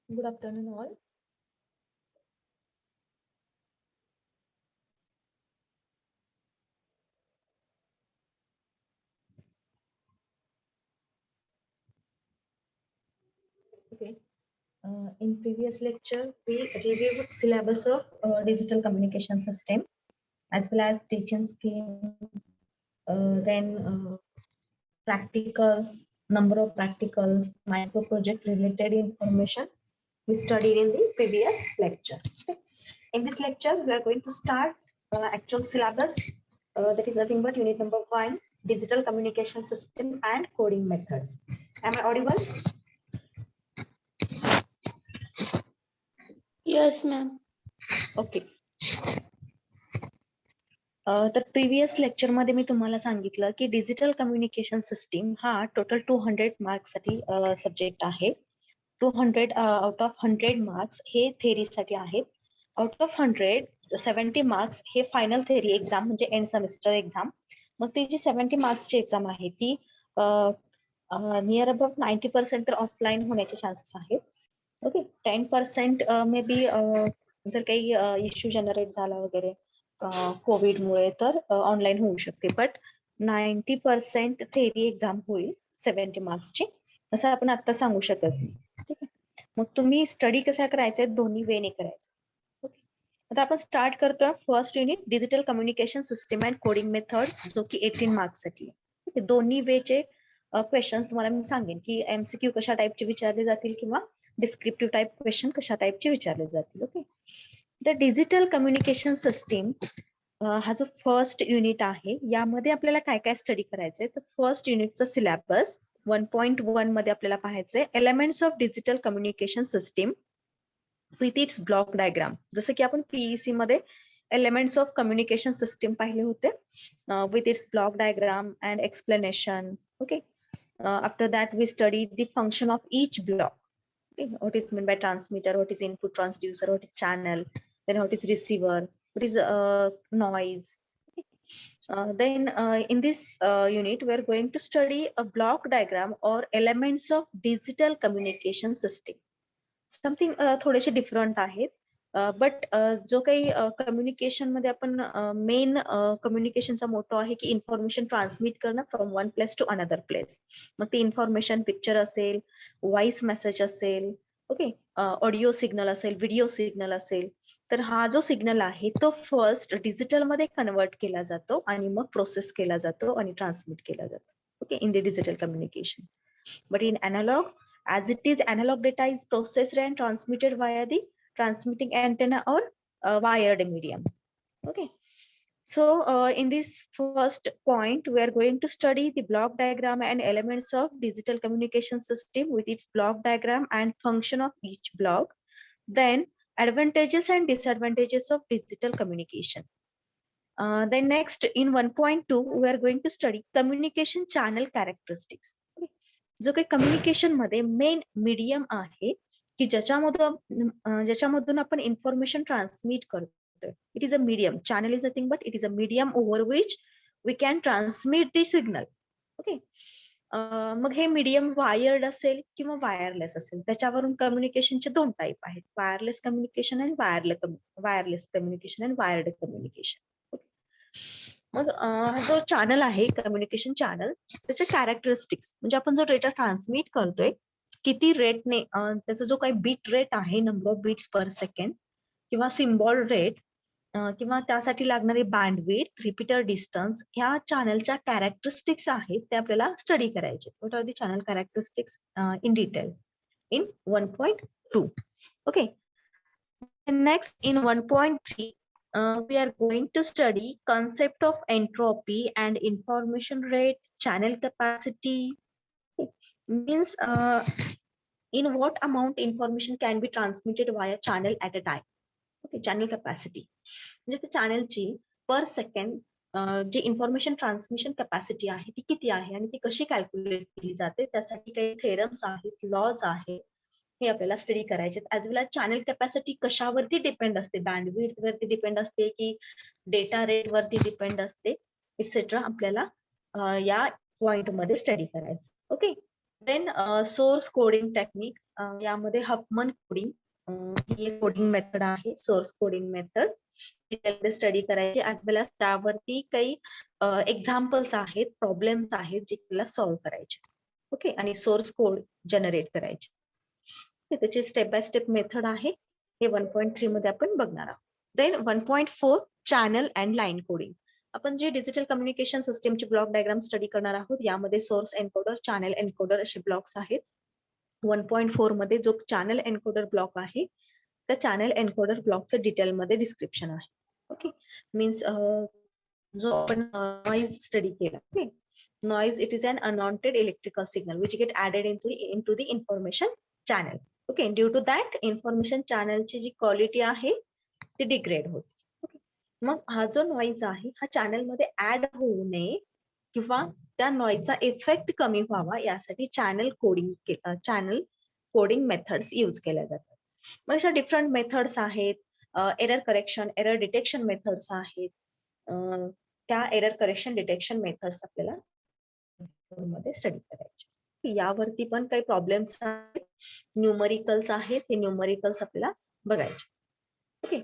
Good afternoon, all. Okay. In previous lecture, we reviewed syllabus of digital communication system as well as teaching scheme, then practicals, number of practicals, micro project related information we studied in the previous lecture. In this lecture, we are going to start actual syllabus. That is nothing but unit number 1, digital communication system and coding methods. Am I audible? Yes, ma'am. Okay. तर previous lecture मध्ये मी तुम्हाला सांगितलं की digital communication system हा total 200 marks साठी subject आहे. 200 out of 100 marks हे थेअरीसाठी आहेत. आउट ऑफ 100 70 मार्क्स हे फायनल थेअरी एक्झाम म्हणजे एंड सेमिस्टर एक्झाम. मग ती जी 70 मार्क्सची एक्झाम आहे ती नियर अबाउट 90% तर ऑफलाईन होण्याचे चान्सेस आहेत. ओके. 10% मे बी जर काही इश्यू जनरेट झाला वगैरे कोविडमुळे तर ऑनलाईन होऊ शकते. बट 90% थेअरी एक्झाम होईल 70 मार्क्सची, असं आपण आता सांगू शकत नाही. ठीक आहे. मग तुम्ही स्टडी कसा करायचा दोन्ही वेने करायचं. ओके. आता आपण स्टार्ट करतोय first unit digital communication system and coding methods, जो की 18 मार्क्स साठी. दोन्ही वेचे क्वेश्चन तुम्हाला मी सांगेन की एमसीक्यू कशा टाईपचे विचारले जातील किंवा डिस्क्रिप्टिव्ह टाईप क्वेश्चन कशा टाईपचे विचारले जातील. Okay. The digital communication system हा जो फर्स्ट युनिट आहे यामध्ये आपल्याला काय काय स्टडी करायचंय तर फर्स्ट युनिटचं सिलेबस 1.1 मध्ये आपल्याला पाहायचंय elements of digital communication system with its block diagram. जसं की आपण पीईसी मध्ये एलिमेंट्स ऑफ कम्युनिकेशन सिस्टीम पाहिले होते with its block diagram and explanation. Okay, after that we study the function of each block. Okay, what is meant by transmitter, what is input transducer, what is channel, then what is receiver, what is noise. Okay. Then in this unit we are going to study a block diagram or elements of digital communication system. Something थोडेसे different आहेत. But जो काही communication मध्ये आपण main कम्युनिकेशनचा motto आहे की information transmit करणं from one place to another place. मग ती इन्फॉर्मेशन पिक्चर असेल, व्हॉइस मेसेज असेल, ओके, ऑडिओ सिग्नल असेल, व्हिडिओ सिग्नल असेल, तर हा जो सिग्नल आहे तो फर्स्ट डिजिटल मध्ये कन्वर्ट केला जातो आणि मग प्रोसेस केला जातो आणि ट्रान्समिट केला जातो. Okay, in the digital communication. But in analog, as it is analog data is processed and transmitted via the transmitting antenna or wired medium. Okay. So in this first point, we are going to study the block diagram and elements of digital communication system with its block diagram and function of each block. Then advantages and disadvantages of digital communication. Then next in 1.2, we are going to study communication channel characteristics. Okay. जो काही communication मध्ये main medium आहे की ज्याच्यामधून आपण information transmit करतोय. It is a medium. Channel is nothing but it is a medium over which we can transmit the signal. Okay, मग हे मीडियम वायर्ड असेल किंवा वायरलेस असेल, त्याच्यावरून कम्युनिकेशनचे दोन टाईप आहेत, वायरलेस कम्युनिकेशन आणि वायरलेस कम्युनिकेशन आणि वायर्ड कम्युनिकेशन. मग जो चॅनल आहे कम्युनिकेशन चॅनल, त्याचे कॅरेक्टरिस्टिक्स म्हणजे आपण जो डेटा ट्रान्समिट करतोय किती रेटने, त्याचा जो काही बीट रेट आहे, number of bits per second किंवा सिम्बॉल रेट किंवा त्यासाठी लागणारी बँडविड्थ, रिपीटर डिस्टन्स, ह्या चॅनलच्या कॅरेक्टरिस्टिक्स आहेत ते आपल्याला स्टडी करायचे. What are the channel characteristics in detail in 1.2. Okay, next in 1.3 we are going to study concept of entropy and information rate, channel capacity. Means in what amount information can be transmitted via channel at a time. Okay, channel capacity म्हणजे त्या चॅनलची पर second जी information transmission capacity आहे ती किती आहे आणि ती कशी calculate केली जाते, त्यासाठी काही थेरम्स आहेत, लॉज आहेत, हे आपल्याला स्टडी करायचे. ऍज वेल चॅनल कॅपॅसिटी कशावरती डिपेंड असते, बँडविड्थ वरती डिपेंड असते की डेटा रेट वरती डिपेंड असते, एक्सेट्रा आपल्याला या पॉइंट मध्ये स्टडी करायचं. Okay, then source coding technique, यामध्ये हफमन कोडिंग ही एक कोडिंग मेथड आहे, सोर्स कोडिंग मेथड डिटेलमध्ये स्टडी करायची. ऍज वेल त्यावरती काही एक्झाम्पल्स आहेत, प्रॉब्लेम्स आहेत जे आपल्याला सॉल्व्ह करायचे. ओके, आणि सोर्स कोड जनरेट करायचे. त्याची स्टेप बाय स्टेप मेथड आहे, हे 1.3 मध्ये आपण बघणार आहोत. Then 1.4 channel and line coding. आपण जे डिजिटल कम्युनिकेशन सिस्टीमची ब्लॉक डायग्राम स्टडी करणार आहोत, यामध्ये सोर्स एन्कोडर, चॅनल एन्कोडर असे ब्लॉक्स आहेत. 1.4 मध्ये जो चॅनल एन्कोडर ब्लॉक आहे त्या चॅनल एन्कोडर ब्लॉकचं डिटेलमध्ये डिस्क्रिप्शन आहे. ओके, मीन्स जो आपण नॉइज स्टडी केला. Okay, noise it is an unwanted electrical signal which get added into the information channel. Okay, due to that information चॅनलची जी क्वालिटी आहे ती डिग्रेड होते. ओके, मग हा जो नॉइज आहे हा चॅनल मध्ये ऍड होऊ नये किंवा त्या नॉइजचा इफेक्ट कमी व्हावा यासाठी चॅनल कोडिंग मेथड्स यूज केल्या जातात. मग अशा डिफरंट मेथड्स आहेत, error correction, error detection methods आहेत. त्या एरर करेक्शन डिटेक्शन मेथड्स आपल्याला मध्ये स्टडी करायचे. यावरती पण काही प्रॉब्लेम्स आहेत, न्यूमरिकल्स आहेत, ते न्यूमरिकल्स आपल्याला बघायचे. Okay,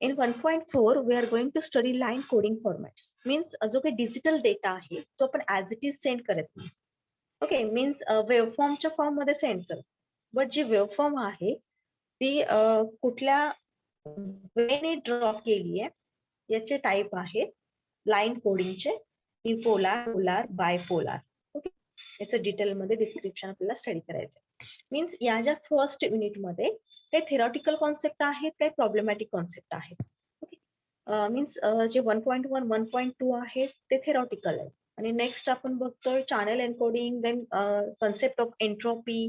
in 1.4 we are going to study line coding formats. Means जो काही डिजिटल डेटा आहे तो आपण ऍज इट इज सेंड करत नाही. ओके, मीन्स वेव्हफॉर्मच्या फॉर्म मध्ये सेंड करतो, बट जी वेव्हफॉर्म आहे ती कुठल्या वेने ड्रॉप केली आहे याचे टाईप आहेत लाईन कोडिंगचे, युनिपोलार, पोलार, बायपोलार. ओके, याचं डिटेलमध्ये डिस्क्रिप्शन आपल्याला स्टडी करायचं. मीन्स या ज्या फर्स्ट युनिटमध्ये काही थेरॉटिकल कॉन्सेप्ट आहेत, काही प्रॉब्लेमॅटिक कॉन्सेप्ट आहेत. ओके, मीन्स जे 1.1 1.2 आहे ते थेरॉटिकल आहे आणि नेक्स्ट आपण बघतोय channel encoding, then concept of entropy,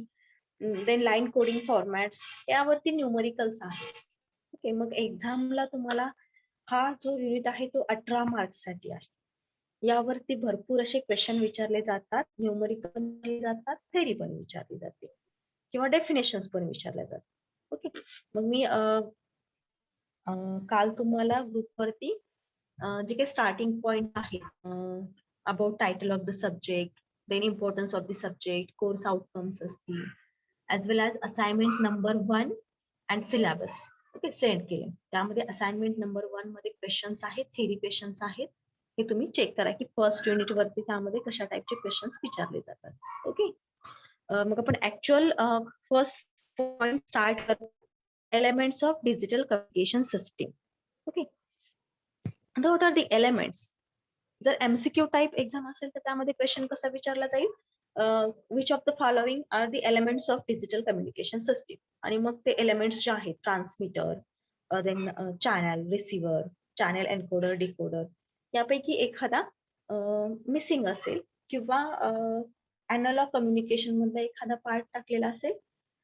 then line coding formats, यावरती न्यूमरिकल्स आहे. ओके, मग एक्झामला तुम्हाला हा जो युनिट आहे तो 18 मार्क्स साठी आहे. यावरती भरपूर असे क्वेश्चन विचारले जातात, न्यूमरिकल पण विचारले जातात, थेरी पण विचारली जाते किंवा डेफिनेशन्स पण विचारल्या जातात. ओके, मग मी काल तुम्हाला ग्रुपवरती जे काही स्टार्टिंग पॉइंट आहे about title of the subject, then importance of the subject, course outcomes असतील, as well as assignment number 1 and syllabus okay send केले. त्यामध्ये असाइनमेंट नंबर 1 मध्ये क्वेश्चन्स आहेत, थेरी क्वेश्चन्स आहेत. हे तुम्ही चेक करा की फर्स्ट युनिट वरती त्यामध्ये कशा टाईपचे क्वेश्चन्स विचारले जातात. ओके, मग आपण ऍक्च्युअल फर्स्ट पॉइंट स्टार्ट करतो, elements of digital communication system. Okay, what are the elements? जर एमसीक्यू टाइप एक्झाम असेल तर त्यामध्ये क्वेश्चन कसा विचारला जाईल, which of the following are the elements of digital communication system, आणि मग ते एलिमेंट्स जे आहेत transmitter, then channel receiver, channel encoder decoder, यापैकी एखादा मिसिंग असेल किंवा अॅनालॉग कम्युनिकेशन मध्ये एखादा पार्ट टाकलेला असेल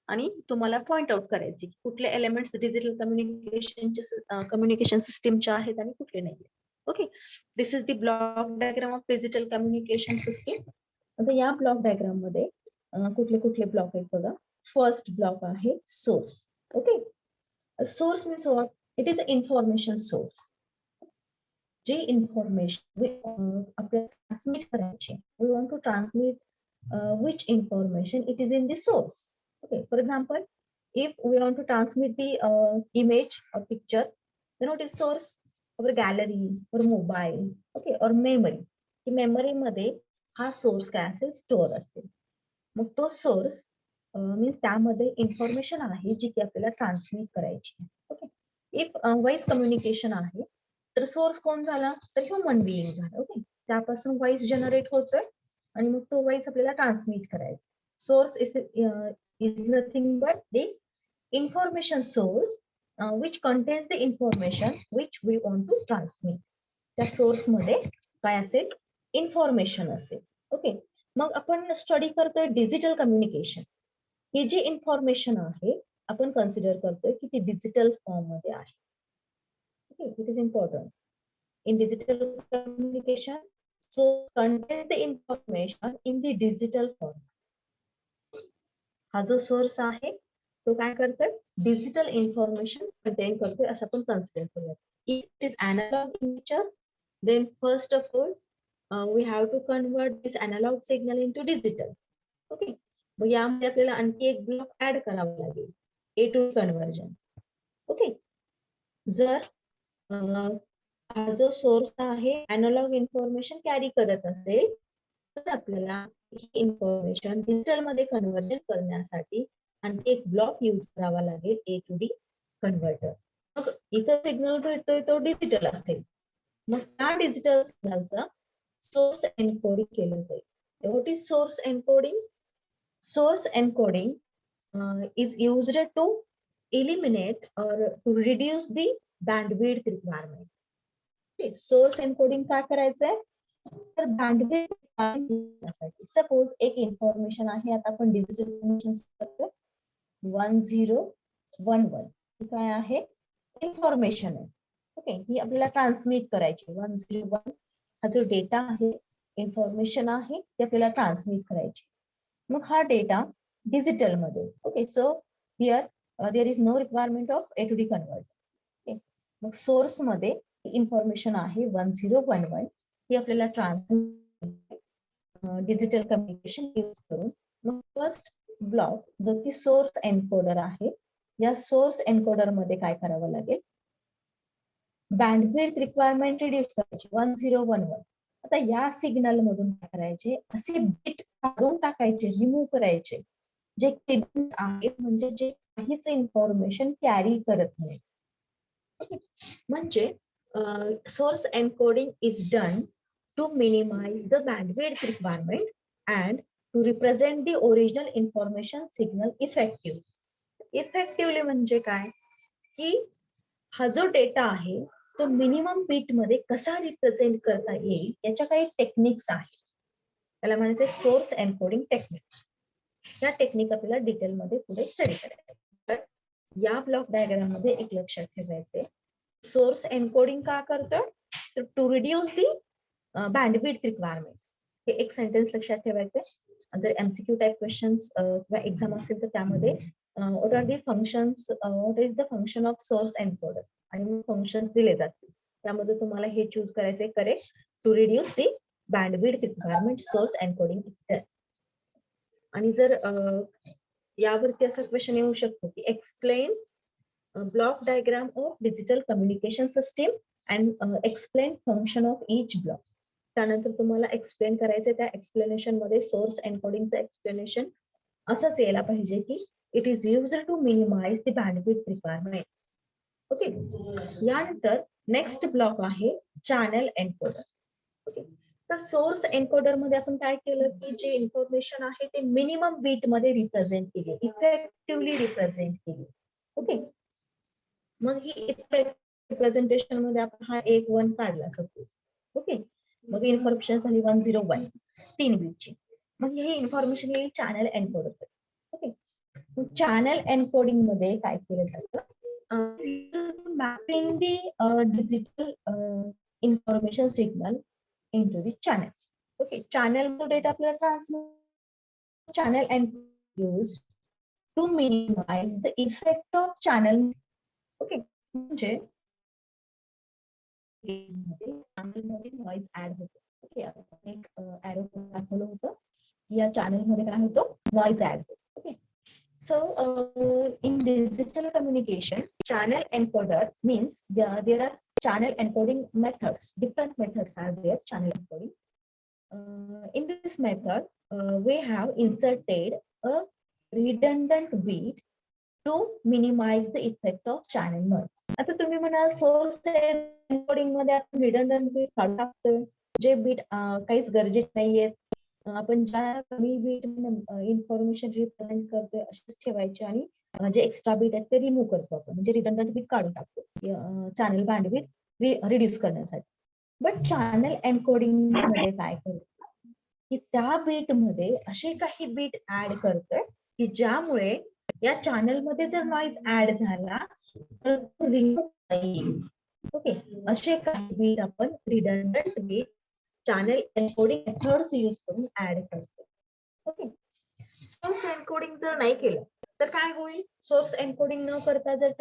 आणि तुम्हाला पॉइंट आउट करायचे की कुठले एलिमेंट्स डिजिटल कम्युनिकेशन सिस्टीमचे आहेत आणि कुठले नाही. Okay, this is the block diagram of digital communication system. आता या ब्लॉक डायग्राम मध्ये कुठले कुठले ब्लॉक आहेत बघा. फर्स्ट ब्लॉक आहे source. Okay, source means what? It is a information source. जे इन्फॉर्मेशन आपल्याला ट्रान्समिट करायचे, we want to transmit which information it is in the source. Okay, for example, if we want to transmit the image or picture, then what is source? Our gallery or mobile, okay, or memory. की memory मध्ये हा source काय असेल, store असेल. मग तो source means त्यामध्ये information आहे जी की आपल्याला ट्रान्समिट करायची. ओके, इफ व्हॉइस कम्युनिकेशन आहे तर सोर्स कोण झाला, तर ह्युमन बिईंग झाला. ओके, त्यापासून व्हॉइस जनरेट होतोय आणि मग तो व्हॉइस आपल्याला ट्रान्समिट करायचा. Source is nothing but the information source which contains the information which we want to transmit. त्या सोर्स मध्ये काय असेल, इन्फॉर्मेशन असेल. ओके, मग आपण स्टडी करतोय डिजिटल कम्युनिकेशन. ही जी इन्फॉर्मेशन आहे आपण कन्सिडर करतोय की ती डिजिटल फॉर्म मध्ये आहे. Okay, it is important. In digital communication, so contains the information in the digital form. हा जो सोर्स आहे तो काय करतोय, डिजिटल इन्फॉर्मेशन कंटेन करतोय असं आपण कन्सिडर करूया. It is analogue in nature, then first of all we have to convert this analogue signal into digital. Okay, मग यामध्ये आपल्याला आणखी एक ब्लॉक ऍड करावा लागेल, ए टू कन्व्हर्जन. ओके, जर हा जो सोर्स आहे अॅनालॉग इन्फॉर्मेशन कॅरी करत असेल तर आपल्याला ही इन्फॉर्मेशन डिजिटल मध्ये कन्व्हर्जन करण्यासाठी आणखी एक ब्लॉक यूज करावा लागेल, ए टू डी कन्व्हर्टर. मग इथं सिग्नल भेटतोय तो डिजिटल असेल, मग त्या डिजिटल सिग्नलचा सोर्स एन्कोडिंग केलं जाईल. What is source encoding? Source encoding is used to eliminate or to reduce the bandwidth requirement. Source encoding काय करायचंय, तर बँडविड्थ. सपोज एक इन्फॉर्मेशन आहे, आता आपण डिजिटल करतोय 1011 काय आहे, इन्फॉर्मेशन आहे. ओके, ही आपल्याला ट्रान्समिट करायची. 101 हा जो डेटा आहे, इन्फॉर्मेशन आहे, ते आपल्याला ट्रान्समिट करायची. मग हा डेटा डिजिटल मध्ये. Okay, so here there is no requirement of a to D converter. Okay, मग सोर्स मध्ये इन्फॉर्मेशन आहे 1011, ही आपल्याला ट्रान्समिट डिजिटल कम्युनिकेशन यूज करून. मग फर्स्ट ब्लॉक जो की सोर्स एन्कोडर आहे, या सोर्स एन्कोडर मध्ये काय करावं लागेल, बँडविड्थ रिक्वायरमेंट रिड्यूस करायची 1011. आता या सिग्नल मधून काय करायचे, असे बिट काढून टाकायचे, रिमूव्ह करायचे जे आहेत, म्हणजे जे काहीच इन्फॉर्मेशन कॅरी करत नाही. म्हणजे source encoding is done to minimize the bandwidth requirement and to represent the original information signal effectively. म्हणजे काय की हा जो डेटा आहे तो मिनिमम बीट मध्ये कसा रिप्रेझेंट करता येईल याच्या काही टेक्निक्स आहेत. त्याला म्हणायचे सोर्स एन्कोडिंग टेक्निक्स. या टेक्निक आपल्याला डिटेलमध्ये पुढे स्टडी करायचे. पण या ब्लॉक डायग्राम मध्ये एक लक्षात ठेवायचे, सोर्स एन्कोडिंग का करतं, तर to reduce the bandwidth requirement. हे एक सेंटेन्स लक्षात ठेवायचे. जर एमसीक्यू टाइप क्वेश्चन्स किंवा एक्झाम असेल तर त्यामध्ये what are the functions, what is the function of source encoder आणि फंक्शन दिले जातील. त्यामध्ये तुम्हाला हे चूज करायचे correct, to reduce the bandwidth requirement source encoding is there. आणि जर यावरती असा क्वेश्चन येऊ शकतो की explain block diagram of digital communication system and explain function of each block. त्यानंतर तुम्हाला एक्सप्लेन करायचे, त्या एक्सप्लेनेशन मध्ये सोर्स एन्कोडिंगचं एक्सप्लेनेशन असंच यायला पाहिजे की it is used to minimise the bandwidth requirement. Okay. यानंतर नेक्स्ट ब्लॉक आहे चॅनल एन्कोडर. ओके. तर सोर्स एन्कोडर मध्ये आपण काय केलं की जे इन्फॉर्मेशन आहे ते मिनिमम बीट मध्ये रिप्रेझेंट केली, इफेक्टिव्हली रिप्रेझेंट केली. ओके. मग ही इफेक्टिव्ह रिप्रेझेंटेशन मध्ये आपण हा 1-1 काढला सपोज. ओके. मग इन्फॉर्मेशन झाली 101 3 बीटची. मग ही इन्फॉर्मेशन येईल चॅनल एन्कोडर. ओके. मग चॅनल एन्कोडिंग मध्ये काय केलं जातं, mapping the digital information signal into the channel. Okay, channel data आपल्याला transmit channel and used to minimize the effect of channel. Okay, म्हणजे channel मध्ये नॉइज ऍड होतो. ओके, आपण एक एरो दाखवलं होतं या चॅनल मध्ये काय होतो, नॉइज ऍड होतो. Okay. So in digital communication, channel encoder means there are channel encoding methods. Different methods are there. Channel encoding. In this method, we have inserted a redundant bit to minimize the effect of channel noise. आता तुम्ही म्हणाल source encoding मध्ये आपण redundant bit काढून टाकतोय, जे bit काहीच गरजेचे नाहीये. आपण ज्या कमी बीट इन्फॉर्मेशन रिप्रेझेंट करतोय अशीच ठेवायची आणि जे एक्स्ट्रा बीट आहेत ते रिमूव्ह करतो आपण, म्हणजे रिडंडंट बीट काढून टाकतो चॅनल बँडविड्थ रिड्यूस करण्यासाठी. बट चॅनल एन्कोडिंग मध्ये काय करतो की त्या बीट मध्ये असे काही बीट ऍड करतोय की ज्यामुळे या चॅनल मध्ये जर नॉइज ऍड झाला तर तो रिमूव्ह येईल. ओके. असे काही बीट आपण redundant bit channel encoding methods use करून ऍड करतो. ओके. सोर्स एन्कोडिंग जर नाही केलं तर काय होईल, सोर्स एन्कोडिंग न करता जर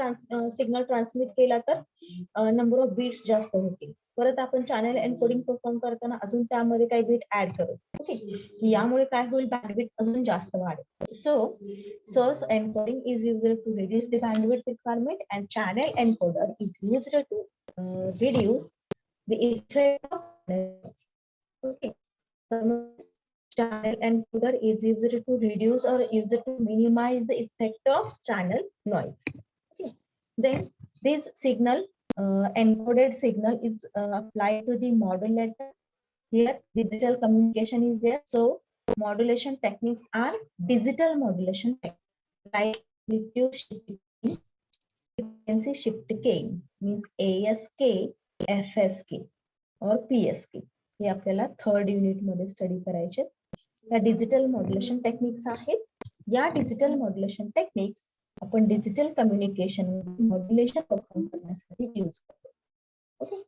सिग्नल ट्रान्समिट केला तर नंबर ऑफ बीट्स जास्त होतील. परत आपण चॅनल एन्कोडिंग परफॉर्म करताना अजून त्यामध्ये काही बीट ऍड करू. ओके. यामुळे काय होईल, बँडविड्थ अजून जास्त वाढेल. So source encoding is used to reduce the bandwidth requirement and channel encoder is used to reduce the effect of noise. Okay. Channel encoder is used to reduce or used to minimize the effect of channel noise. Okay. Then this signal, encoded signal, is applied to the modulator. Here digital communication is there, so modulation techniques are digital modulation techniques like amplitude shifting, frequency shift keying, means ASK, FSK or PSK. हे आपल्याला third unit मध्ये study करायचे. या digital modulation techniques आहेत. या digital modulation techniques आपण digital communication modulation perform करण्यासाठी use करतो. ओके.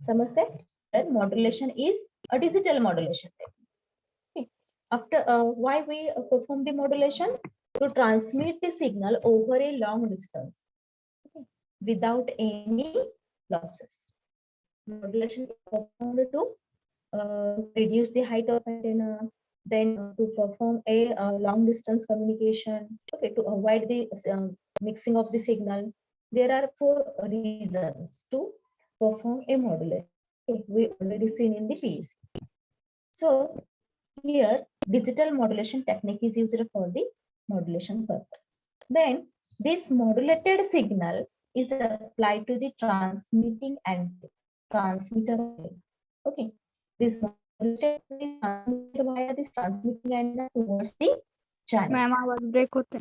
समजते? तर modulation is a digital modulation technique. After why we perform the modulation? To transmit the signal over a long distance, okay, without any losses. Modulation is performed to reduce the height of antenna, then to perform a long distance communication, okay, to avoid the mixing of the signal. There are 4 reasons to perform a modulation. Okay, we already seen in the piece. So here digital modulation technique is used for the modulation purpose. Then this modulated signal is applied to the transmitting and transmitter. Okay. This modulated via this transmitting antenna towards the channel. Ma'am आवाज break होते.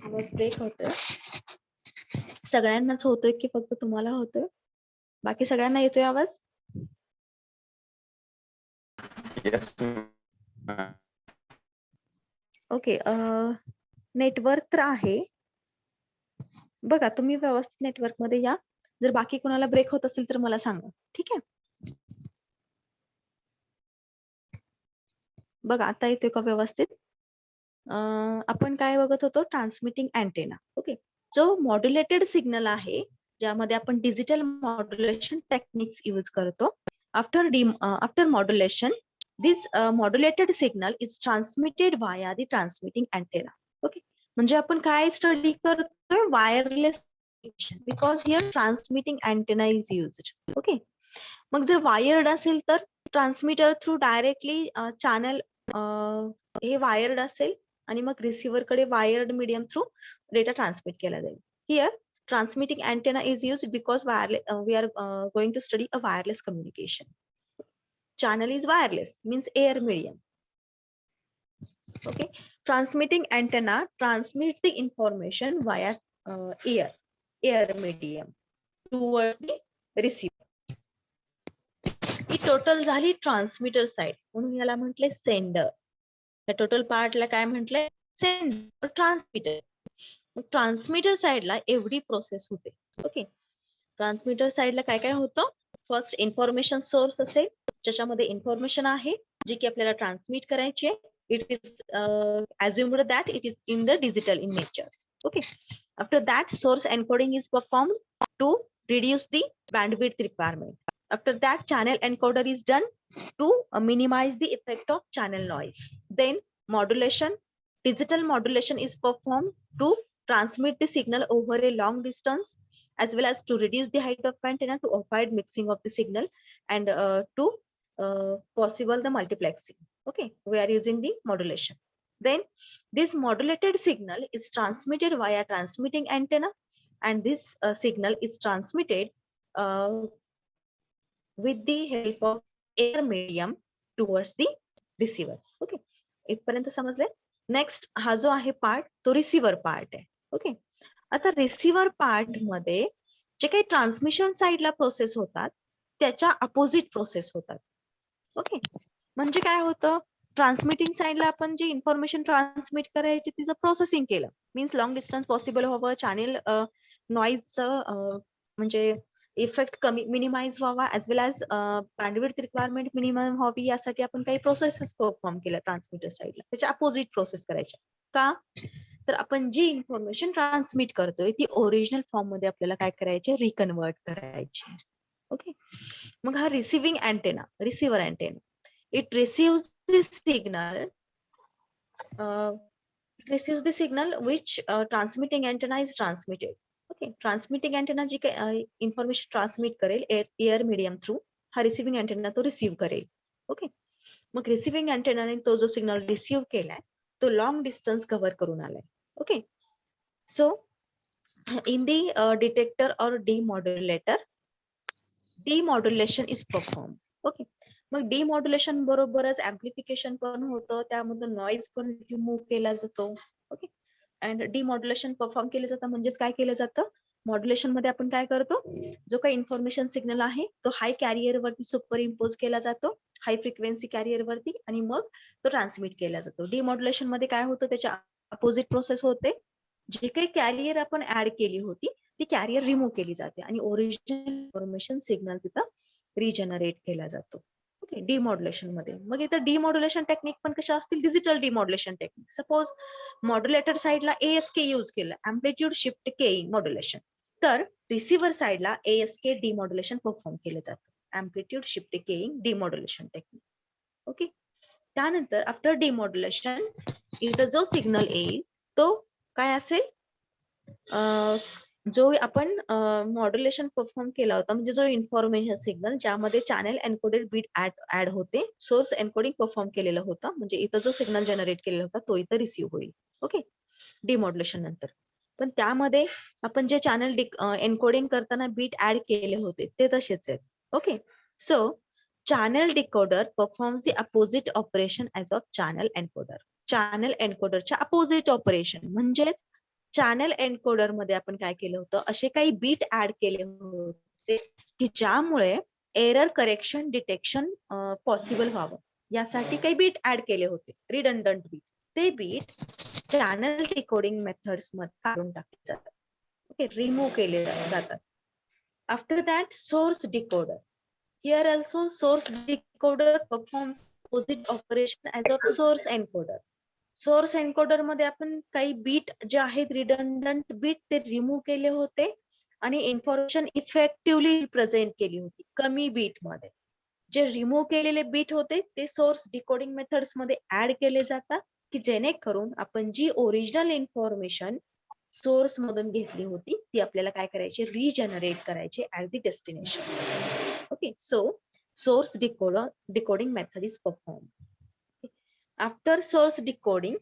आवाज break होतोय. सगळ्यांनाच होतोय की फक्त तुम्हाला होतोय? बाकी सगळ्यांना येतोय आवाज? Yes, ma'am. ओके. नेटवर्क तर आहे बघा, तुम्ही व्यवस्थित नेटवर्क मध्ये या. जर बाकी कोणाला ब्रेक होत असेल तर मला सांगा, ठीक आहे? बघा आता येतोय का व्यवस्थित? आपण काय बघत होतो? Transmitting antenna. ओके. जो मॉड्युलेटेड सिग्नल आहे, ज्यामध्ये आपण डिजिटल मॉड्युलेशन टेक्निक्स यूज करतो. After modulation, this modulated signal is transmitted via the transmitting antenna. Okay. म्हणजे आपण काय स्टडी करतोय? Wireless, because here transmitting antenna is used. Okay. मग जर वायर्ड असेल तर ट्रान्समीटर थ्रू डायरेक्टली चॅनल हे वायर्ड असेल आणि मग रिसिव्हर कडे wired medium through data transmit केला जाईल. Here transmitting antenna is used because we are going to study a wireless communication. Channel is wireless, means air medium. Okay. Transmitting antenna transmits the information via air medium towards the receiver. He total झाली transmitter side, म्हणून याला म्हटले sender. या total पार्टला काय म्हटलंय? Sender. Transmitter. Transmitter साइडला एवढी process होते. ओके. ट्रान्समीटर साइडला काय काय होतं? फर्स्ट इन्फॉर्मेशन सोर्स असेल, ज्याच्यामध्ये इन्फॉर्मेशन आहे जी की आपल्याला ट्रान्समिट करायची आहे. It is assumed that it is in the digital in nature. Okay. After that, source encoding is performed to reduce the bandwidth requirement. After that, channel encoder is done to minimize the effect of channel noise. Then modulation, digital modulation is performed to transmit the signal over a long distance, as well as to reduce the height of antenna to avoid mixing of the signal and to possible the multiplexing. Okay, we are using the modulation. Then this modulated signal is transmitted via transmitting antenna, and this signal is transmitted with the help of air medium towards the receiver. Okay, इथपर्यंत समजले? Next हा जो आहे part तो receiver part आहे. Okay. आता receiver part मध्ये जे काही ट्रान्समिशन साइडला प्रोसेस होतात त्याच्या अपोजिट प्रोसेस होतात. ओके. म्हणजे काय होतं? ट्रान्समिटिंग साइडला आपण जी इन्फॉर्मेशन ट्रान्समिट करायची तिचं प्रोसेसिंग केलं, मीन्स लॉंग डिस्टन्स पॉसिबल व्हावं, चॅनेल नॉईजचं म्हणजे इफेक्ट कमी मिनिमाइज व्हावा, ऍज वेल ऍज बँडविड्थ रिक्वायरमेंट मिनिमम व्हावी, यासाठी आपण काही प्रोसेसेस परफॉर्म केल्या ट्रान्समिटर साइडला. त्याच्या अपोजिट प्रोसेस करायच्या. का? तर आपण जी इन्फॉर्मेशन ट्रान्समिट करतोय ती ओरिजिनल फॉर्म मध्ये आपल्याला काय करायचे? रिकन्वर्ट करायची. ओके. मग हा receiving antenna, receiver antenna, it receives the signal which transmitting antenna is transmitted. Okay, transmitting antenna जी काही information transmit करेल air medium through, हा receiving antenna तो receive करेल. ओके. मग receiving antenna ने तो जो सिग्नल रिसीव्ह केलाय तो लॉंग डिस्टन्स कव्हर करून आलाय. Okay. So in the detector or demodulator, demodulation is performed. Okay. मग डिमॉड्युलेशन बरोबरच ऍम्प्लिफिकेशन पण होतं, त्यामधून नॉईज पण रिमूव्ह केला जातो. ओके. अँड डिमॉड्युलेशन परफॉर्म केलं जातं म्हणजेच काय केलं जातं? मॉड्युलेशन मध्ये आपण काय करतो? जो काही इन्फॉर्मेशन सिग्नल आहे तो हाय कॅरियर वरती सुपर इम्पोज केला जातो, हाय फ्रिक्वेन्सी कॅरियर वरती, आणि मग तो ट्रान्समिट केला जातो. डिमॉड्युलेशन मध्ये काय होतं? त्याच्या अपोजिट प्रोसेस होते. जे काही कॅरियर आपण ऍड केली होती ती कॅरियर रिमूव्ह केली जाते आणि ओरिजिनल इन्फॉर्मेशन सिग्नल तिथं रिजनरेट केला जातो. ओके. डिमॉड्युलेशन मध्ये. मग इथं डिमॉड्युलेशन टेक्निक पण कशा असतील? Digital demodulation technique. Suppose modulator साइडला ASK यूज केलं, अँप्लिट्यूड शिफ्ट केइंग मॉड्युलेशन, तर रिसिव्हर साइडला ASK डिमॉड्युलेशन परफॉर्म केलं जातं, amplitude shift keying demodulation technique. Okay. त्यानंतर आफ्टर डिमॉड्युलेशन इथं जो सिग्नल येईल तो काय असेल? जो आपण मॉड्युलेशन परफॉर्म केला होता, म्हणजे जो इन्फॉर्मेशन सिग्नल ज्यामध्ये चॅनल एन्कोडेड बीट ऍड होते, सोर्स एन्कोडिंग परफॉर्म केलेलं होतं, म्हणजे इथं जो सिग्नल जनरेट केलेला होता तो इथं रिसिव्ह होईल. ओके. डिमॉड्युलेशन नंतर. पण त्यामध्ये आपण जे चॅनल एन्कोडिंग करताना बीट ऍड केले होते ते तसेच आहेत. Okay. So channel decoder performs the opposite operation as of channel encoder. Channel एन्कोडरच्या अपोजिट ऑपरेशन म्हणजेच चॅनल एन्कोडर मध्ये आपण काय केलं होतं? असे काही बीट ऍड केले होते होते की ज्यामुळे एरर करेक्शन डिटेक्शन पॉसिबल व्हावं, यासाठी काही बीट ऍड केले होते, रिडंडंट बीट. ते बीट चॅनल डिकोडिंग मेथड्स मध्ये काढून टाकले जातात, ओके, रिमूव्ह केले जातात. After that source decoder. Here also source decoder performs opposite operation as a source encoder. Source encoder मध्ये आपण काही बीट जे आहेत रिडंडंट बीट ते रिमूव्ह केले होते आणि इन्फॉर्मेशन इफेक्टिव्हली रिप्रेझेंट केली होती कमी बीट मध्ये. जे रिमूव्ह केलेले बीट होते ते सोर्स डिकोडिंग मेथड्स मध्ये ऍड केले जातात की जेणेकरून आपण जी ओरिजिनल इन्फॉर्मेशन सोर्स मधून घेतली होती ती आपल्याला काय करायची, रिजनरेट करायची at the destination. Okay, so source decoding method is perform. After source decoding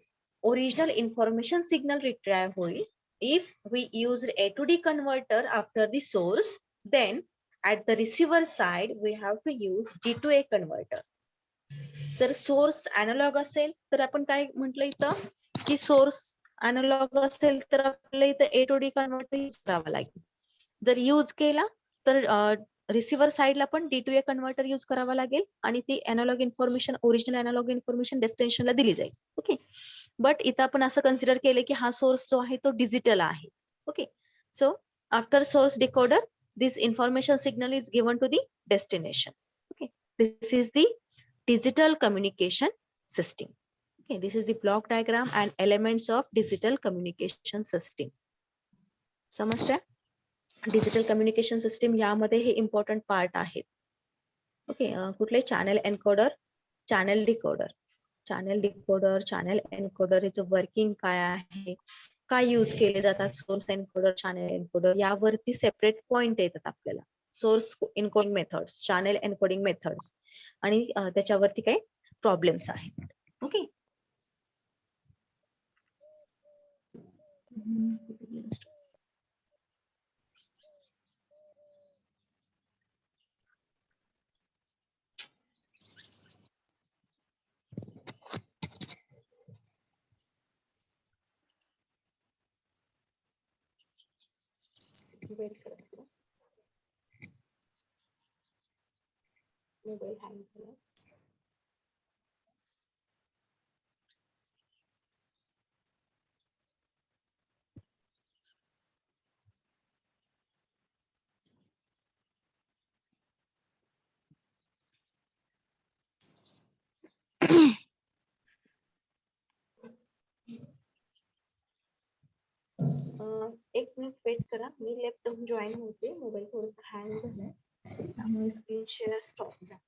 original information signal retrieve होईल. If we used A to D converter after the source, then at the receiver side we have to use D to A converter. जर source analogue असेल तर आपण काय म्हटलं इथं की source analogue असेल तर आपल्याला इथं A to D converter use करावा लागेल. जर यूज केला तर रिसिव्हर साइडला पण D to A converter use करावा लागेल आणि ती analog information, original analog information डेस्टिनेशनला दिली जाईल. ओके, बट इथं आपण असं कन्सिडर केलं की हा सोर्स जो आहे तो डिजिटल आहे. Okay, so after source decoder this information signal is given to the destination. Okay, this is the digital communication system. Okay, this is the block diagram and elements of digital communication system. समजतंय? Digital communication system यामध्ये हे important part आहेत. Okay, कुठले channel encoder, channel decoder. Channel decoder, channel encoder याचं working काय आहे, काय use केले जातात सोर्स एन्कोडर, चॅनल एन्कोडर, यावरती सेपरेट पॉइंट येतात आपल्याला. Source encoding methods, channel encoding methods आणि त्याच्यावरती काही प्रॉब्लेम्स आहेत. ओके, मोबाईल हँग झाला. एक मिनिट वेट करा, मी लॅपटॉप जॉईन होते, मोबाईल थोडंसं हँग झालाय त्यामुळे स्क्रीन शेअर स्टॉप झाला.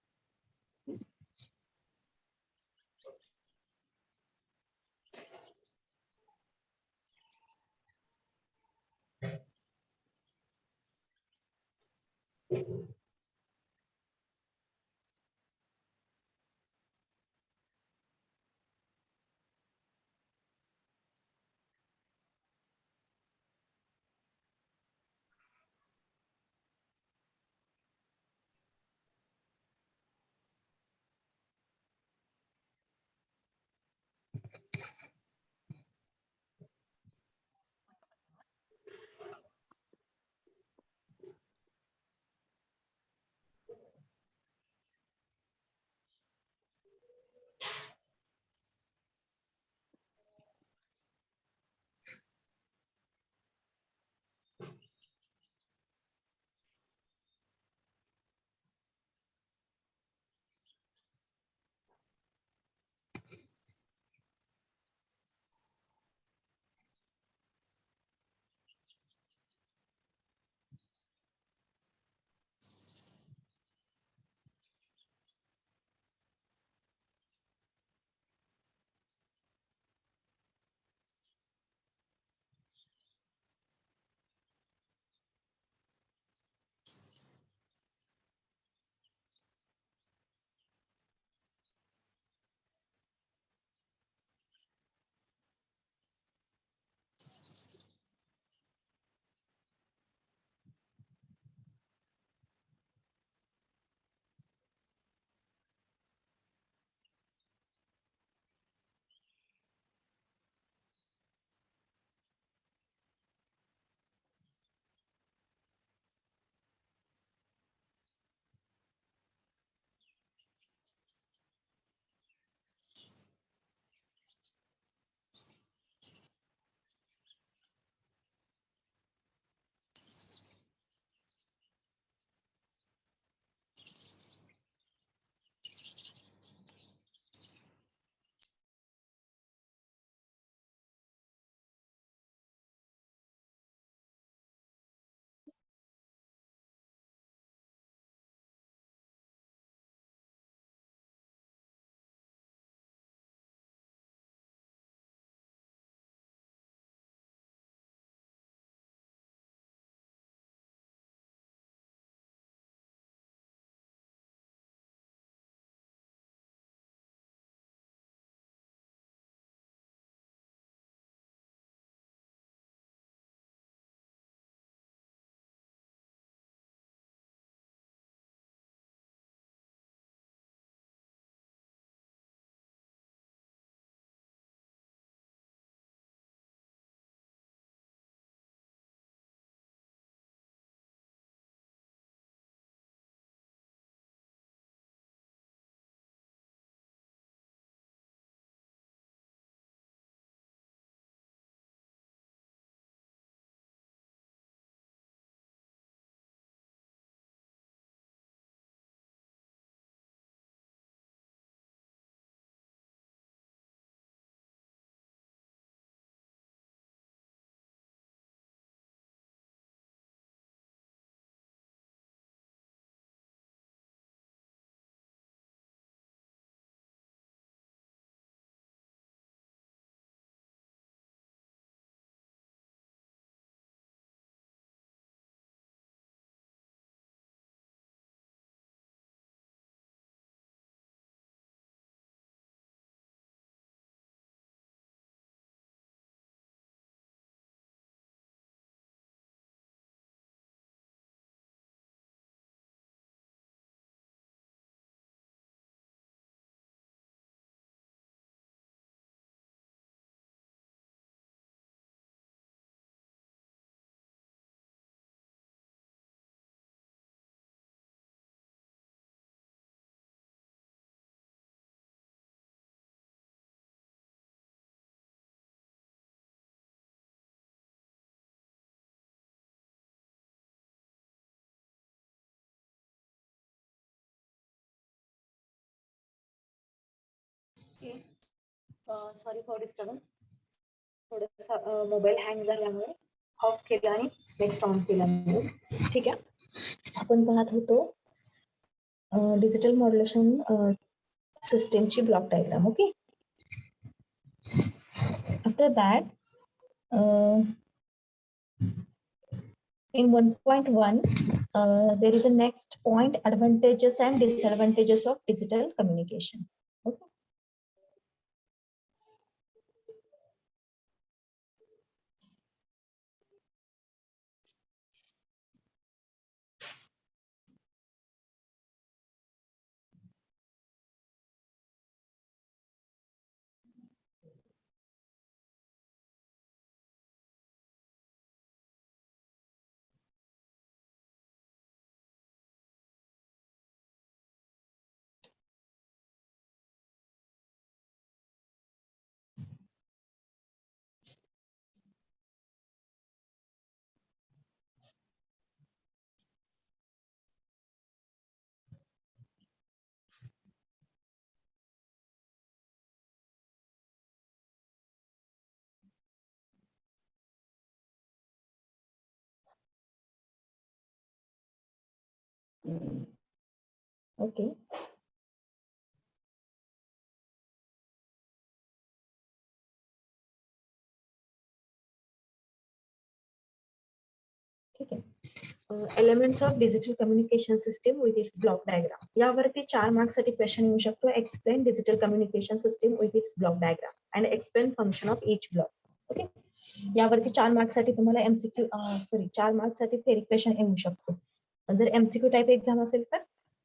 Sorry for disturbance. थोडासा मोबाईल हँग झाल्यामुळे ऑफ केला आणि नेक्स्ट ऑन केल्यामुळे. ठीक आहे, आपण पाहत होतो डिजिटल मॉड्युलेशन सिस्टीमची block diagram. Okay, after that in 1.1 there is a next point, advantages and disadvantages of digital communication. Okay. Okay. ठीक आहे. Elements of digital communication system with its block diagram. यावरती 4 मार्क्ससाठी क्वेश्चन येऊ शकतो. Explain digital communication system with its block diagram and explain function of each block. Okay, यावरती 4 मार्क्ससाठी तुम्हाला MCQ 4 मार्क्ससाठी theory question येऊ शकतो. जर एमसीक्यू टाइप एक्झाम असेल तर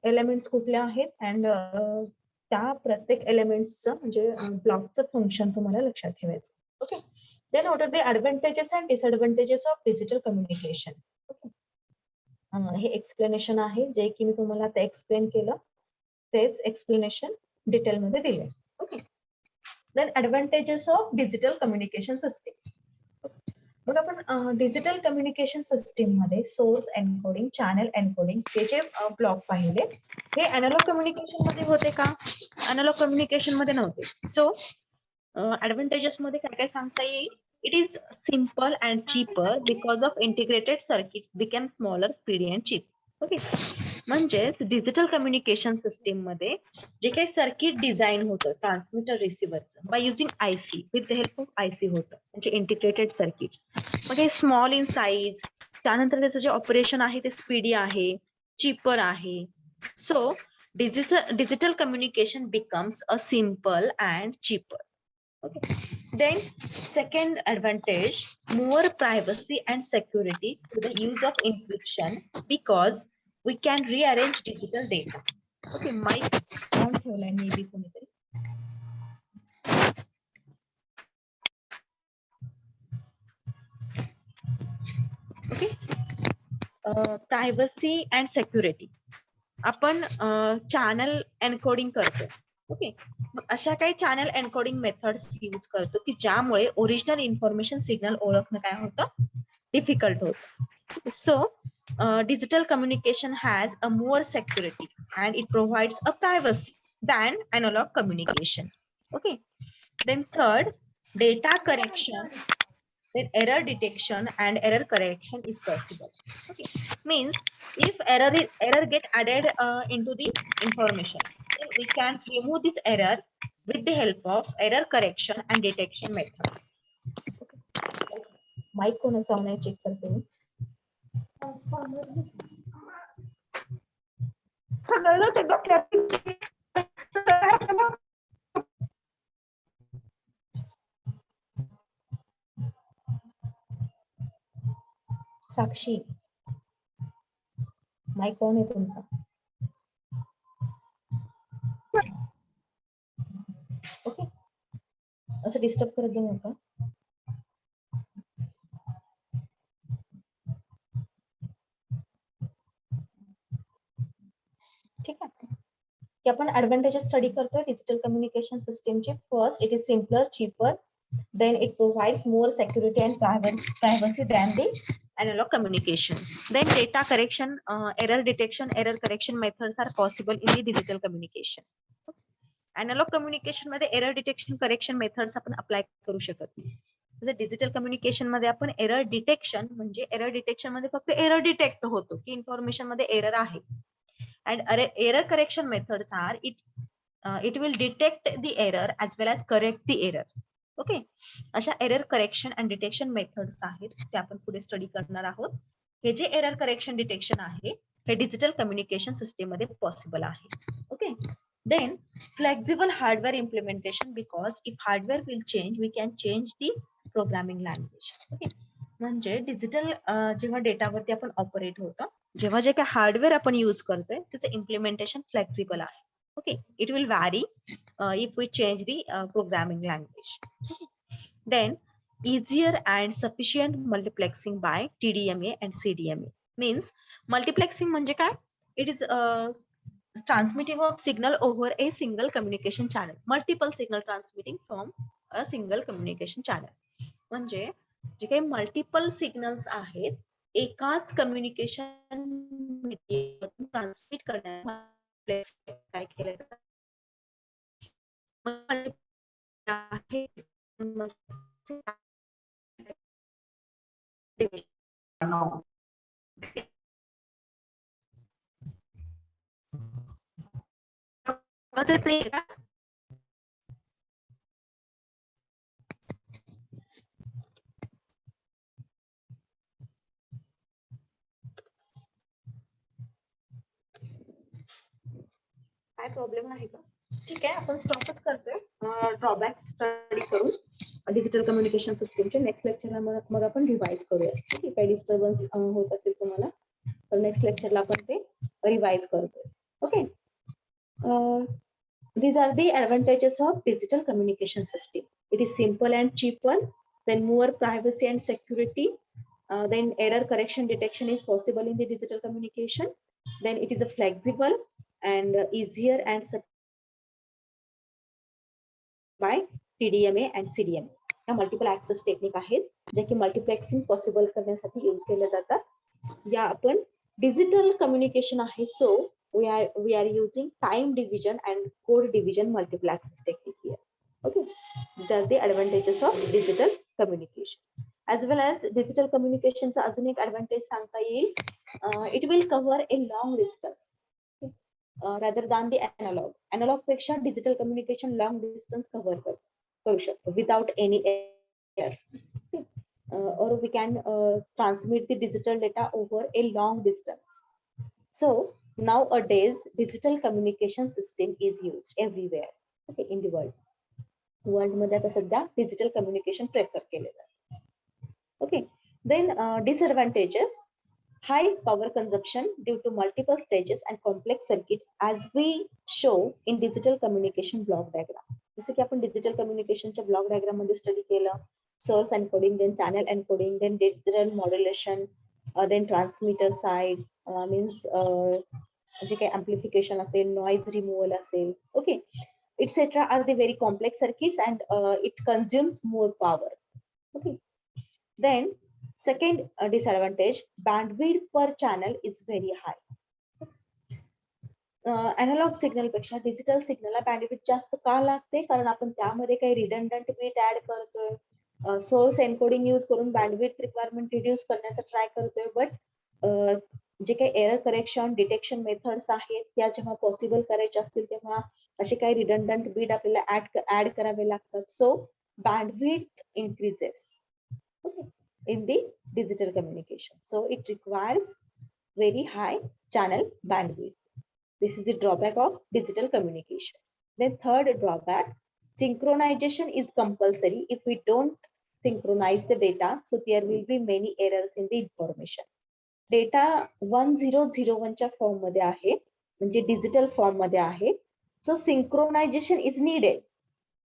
एलिमेंट्स कुठले आहेत अँड त्या प्रत्येक एलिमेंट्सचं म्हणजे ब्लॉकचं फंक्शन तुम्हाला लक्षात ठेवायचं. Okay, then what are the advantages and disadvantages of digital communication. हे एक्सप्लेनेशन आहे जे की मी तुम्हाला आता एक्सप्लेन केलं, तेच एक्सप्लेनेशन डिटेलमध्ये दिले. Okay, then advantages of digital communication system. मग आपण डिजिटल कम्युनिकेशन सिस्टीम मध्ये सोर्स एन्कोडिंग, चॅनल एन्कोडिंग हे जे ब्लॉक पाहिले, हे अॅनालॉग कम्युनिकेशन मध्ये होते का? अॅनालॉग कम्युनिकेशन मध्ये नव्हते. सो ऍडव्हान्टेजेस मध्ये काय काय सांगता येईल? It is simple and cheaper because of integrated circuit become smaller, speedy and cheap. Okay, म्हणजेच डिजिटल कम्युनिकेशन सिस्टीम मध्ये जे काही सर्किट डिझाईन होतं ट्रान्समीटर रिसिव्हरचं by using IC, with the help of IC होतं, म्हणजे इंटिग्रेटेड सर्किट. मग हे स्मॉल इन साईज, त्यानंतर त्याचं जे ऑपरेशन आहे ते स्पीडी आहे, चीपर आहे. So digital communication becomes a simple and cheaper. Okay, then second advantage, more privacy and security through the use of encryption because we can rearrange digital data. Okay, mic on ठेवलाय maybe कोणीतरी. Okay, privacy and security. आपण channel encoding करतो. Okay, मग अशा काही channel encoding methods use करतो की ज्यामुळे ओरिजिनल इन्फॉर्मेशन सिग्नल ओळखणं काय होतं, डिफिकल्ट होतं. So digital communication has a more security and it provides a privacy than analogue communication. Okay, then third, data correction, then error detection and error correction is possible. Okay, means if error get added into the information, then we can remove this error with the help of error correction and detection method. Mic कोणाचा on आहे check करते मी. साक्षी, mic on आहे तुमचा. Okay, असं disturb करत जाऊ नका. ठीक आहे, की आपण ऍडव्हान्टेजेस स्टडी करतोय डिजिटल कम्युनिकेशन सिस्टीमचे. First, it is simpler, cheaper, then it provides more security and privacy than the analog communication. Then data correction, error detection, error correction methods are possible in the digital communication. Analogue communication मध्ये error detection correction methods आपण apply करू शकत नाही. जसं digital communication मध्ये आपण error detection म्हणजे error detection मध्ये फक्त एरर डिटेक्ट होतो की इन्फॉर्मेशन मध्ये एरर आहे. And error correction methods are it will detect the error as well as correct the error. Okay, अशा error correction and detection methods आहेत ते आपण पुढे स्टडी करणार आहोत. हे जे एरर करेक्शन डिटेक्शन आहे हे डिजिटल कम्युनिकेशन सिस्टीम मध्ये पॉसिबल आहे. Okay, then flexible hardware implementation, because if hardware will change we can change the programming language. Okay, म्हणजे डिजिटल जेव्हा डेटावरती आपण ऑपरेट होतो, जेव्हा जे काही हार्डवेअर आपण यूज करतोय त्याचं इम्प्लिमेंटेशन फ्लेक्सिबल आहे. Okay, it will vary if we change the programming language. Then easier and sufficient multiplexing by TDMA and CDMA. means multiplexing म्हणजे काय? It is transmitting of signal over a single communication channel. Multiple signal transmitting from a single communication channel. म्हणजे जे काही multiple signals आहेत एकाच communication मीडियामधून transmit करण्यात काय केलं जातं आवाज येत नाहीये का? काय प्रॉब्लेम आहे का? ठीक आहे, आपण स्टॉपच करतोय ड्रॉबॅक स्टडी करून डिजिटल कम्युनिकेशन सिस्टीमच्या. नेक्स्ट लेक्चरला मग आपण रिवाइज करूया. ठीक आहे, काही डिस्टर्बन्स होत असेल तुम्हाला तर नेक्स्ट लेक्चरला आपण ते रिवाइज करतोय. Okay, these are the advantages of digital communication system. It is simple and cheaper, then more privacy and security, then error correction detection is possible in the digital communication, then it is a flexible and easier and by TDMA and CDMA. या multiple access technique आहेत जे की multiplexing possible करण्यासाठी use केले जातात. या आपण digital communication आहे so we are using time division and code division multiple access technique here. Okay, these are the advantages of digital communication. As well as digital communication चा अजून एक advantage सांगता येईल, it will cover a long distance rather than the analog. Analog पेक्षा digital communication long distance cover करू शकतो without any error. Or we can transmit the digital data over a long distance. So nowadays digital communication system is used everywhere, okay, in the world. World मध्ये आता सध्या digital communication prefer केले जाते. Okay, then disadvantages, high power consumption due to multiple stages and complex circuit as we show in digital communication block diagram. जसे की आपण digital कम्युनिकेशनच्या block diagram मध्ये स्टडी केलं, source encoding, then channel encoding, then digital modulation, then transmitter side means जे काही amplification असेल, noise removal असेल, okay, etc. are the very complex circuits and it consumes more power. Okay, then second disadvantage, bandwidth per channel is very high. Analogue signal पेक्षा digital सिग्नलला bandwidth जास्त का लागते? कारण आपण त्यामध्ये काही रिडंडंट बीट ऍड करतोय, सोर्स एन्कोडिंग यूज करून बँडविड्थ रिक्वायरमेंट रिड्यूस करण्याचा ट्राय करतोय. बट जे काही एरर करेक्शन डिटेक्शन मेथड्स आहेत त्या जेव्हा पॉसिबल करायचे असतील तेव्हा असे काही रिडंडंट बीट आपल्याला ऍड करावे लागतात. So bandwidth increases in the digital communication. So it requires very high channel bandwidth. This is the drawback of digital communication. Then third drawback, synchronization is compulsory. If we don't synchronize the data, so there will be many errors in the information. Data 1001 च्या form मध्ये आहे, म्हणजे digital form मध्ये आहे. So synchronization is needed.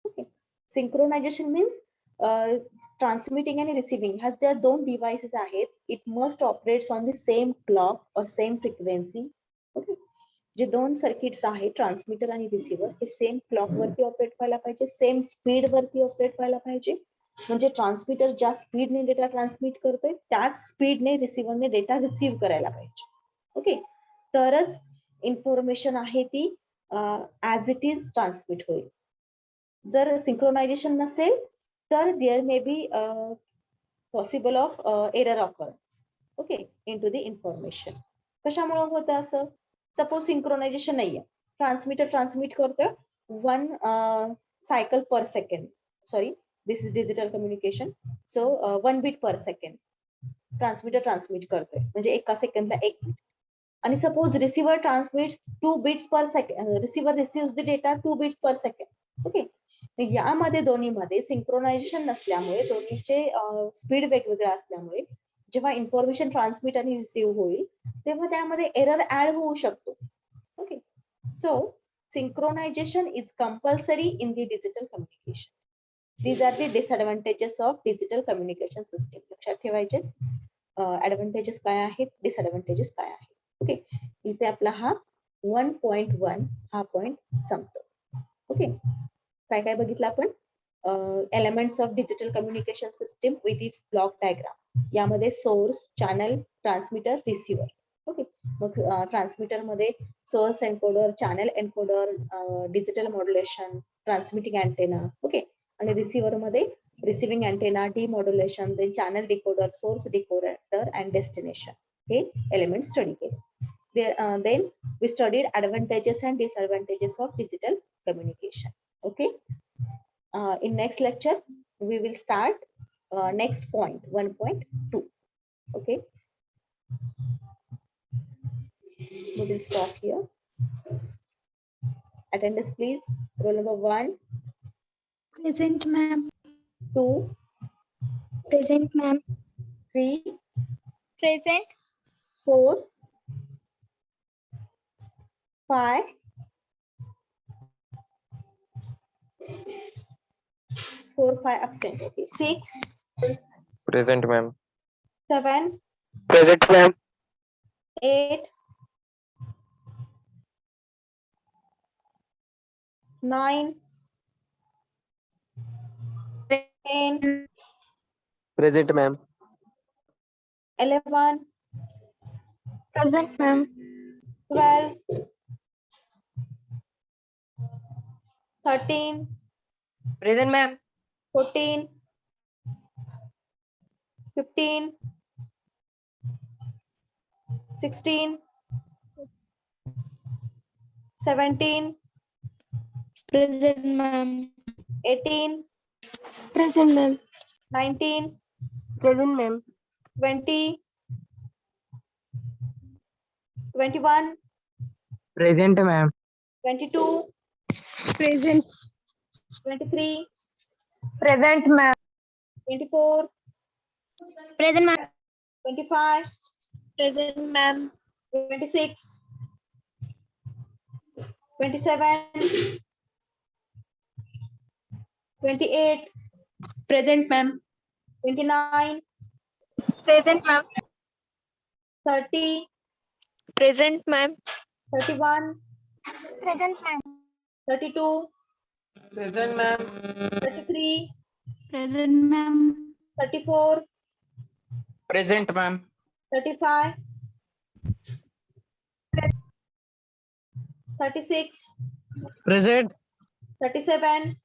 Okay. Synchronization means transmitting and receiving ह्या ज्या दोन devices आहेत, it must operates on the same clock और सेम फ्रिक्वेन्सी. ओके, जे दोन सर्किट्स आहेत ट्रान्समीटर आणि रिसिव्हर हे सेम क्लॉक वरती ऑपरेट व्हायला पाहिजे, सेम स्पीड वरती ऑपरेट व्हायला पाहिजे. म्हणजे ट्रान्समीटर ज्या स्पीडने डेटा ट्रान्समिट करतोय त्याच स्पीडने रिसिव्हरने डेटा रिसीव्ह करायला पाहिजे. ओके, तरच इन्फॉर्मेशन आहे ती ॲज इट इज ट्रान्समिट होईल. जर सिंक्रोनायझेशन नसेल तर there may be possible of error occurs okay in to the information. कशामुळे होतं असं? सपोज सिंक्रोनायझेशन नाहीये, ट्रान्समीटर ट्रान्समिट करतोय 1 cycle per second, sorry this is digital communication, so 1 bit per second transmitter transmit करतोय, म्हणजे एका सेकंदला 1 बीट. आणि suppose receiver transmits 2 bits per second, receiver receive the data 2 bits per second okay. यामध्ये दोन्हीमध्ये synchronisation नसल्यामुळे, दोन्हीचे स्पीड वेगवेगळा असल्यामुळे जेव्हा इन्फॉर्मेशन ट्रान्समिट आणि रिसिव्ह होईल तेव्हा त्यामध्ये एरर ऍड होऊ शकतो okay. So synchronisation is compulsory in the digital communication. These are the disadvantages of digital communication system. लक्षात ठेवायचे ऍडव्हान्टेजेस काय आहेत, डिसएडव्हान्टेजेस काय आहेत ओके. इथे आपला हा 1.1 हा पॉइंट संपतो ओके. काय काय बघितलं आपण? Elements of digital communication system with its block diagram. यामध्ये source, channel, transmitter, receiver okay. मग ट्रान्समीटर मध्ये source encoder, channel encoder, digital modulation, transmitting antenna okay. आणि रिसिव्हर मध्ये receiving antenna, demodulation, then channel decoder, source decoder and destination, हे element study केले. Then we studied advantages and disadvantages of digital communication okay. In next lecture we will start next point 1.2 okay. We will stop here. Attendance please. Roll number 1. Present, ma'am. 2. Present, ma'am. 3. Present. 4. 5. 4, 5 absent okay. 6. Present, ma'am. 7. Present, ma'am. 8. 9. 10. Present, ma'am. 11. Present, ma'am. 12. 13. Present, ma'am. 14. 15. 16. 17. Present, ma'am. 18. Present, ma'am. 19. Present, ma'am. 20. 21. Present, ma'am. 22. Present. 23. Present, ma'am. 24. Present, ma'am. 25. Present, ma'am. 26. 27. 28. Present, ma'am. 29. Present, ma'am. 30. Present, ma'am. 31. Present, ma'am. 32. Present, ma'am. 33. Present, ma'am. 34. Present, ma'am. 35. 36. Present. 37.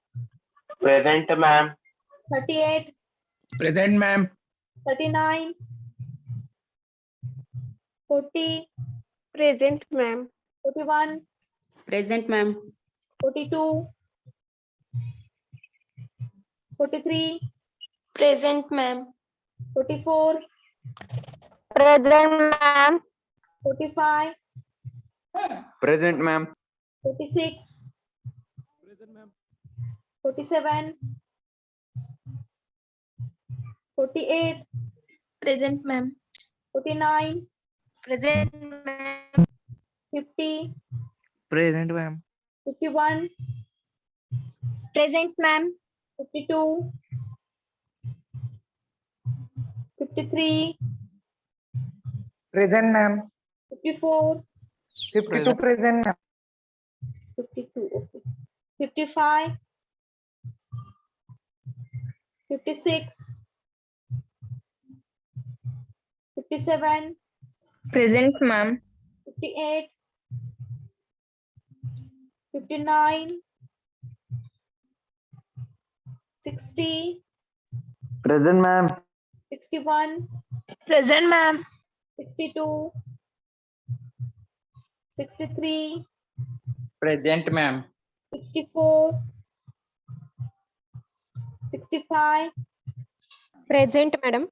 Present, ma'am. 38. Present, ma'am. 39. 40. Present, ma'am. 41. Present, ma'am. 42. 43. Present, ma'am. 44. Present, ma'am. 45. Present, ma'am. 46. 47. 48. Present, ma'am. 49. Present, ma'am. 50. Present, ma'am. 51. Present, ma'am. 52. 53. Present, ma'am. 54. 52 present, ma'am. 52. Okay. 55. 56. 57. Present, ma'am. 58. 59, 60, Present, ma'am. 61, Present, ma'am. 62, 63, Present, ma'am. 64, 65, Present, madam.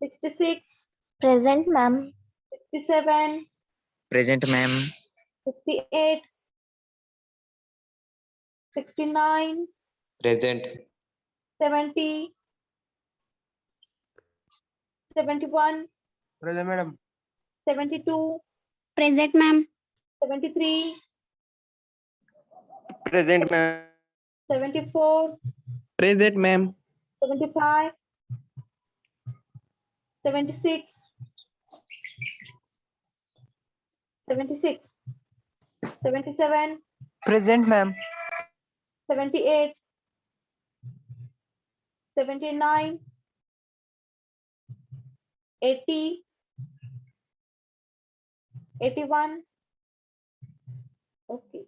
66, Present, ma'am. 67, Present, ma'am. 68, 69, Present. 70, 71, Present, madam. 72, Present, ma'am. 73, Present, ma'am. 74, Present, ma'am. 75, 76, 76, 77, Present, ma'am. 78, 79, 80, 81. Okay.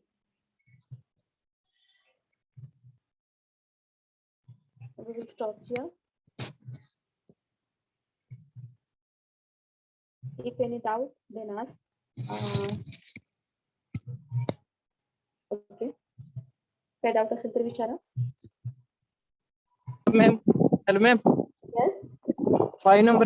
We will stop here. If any doubt, then ask. Okay. काय doubt असेल तर विचारा. Ma'am hello ma'am Yes. 5 number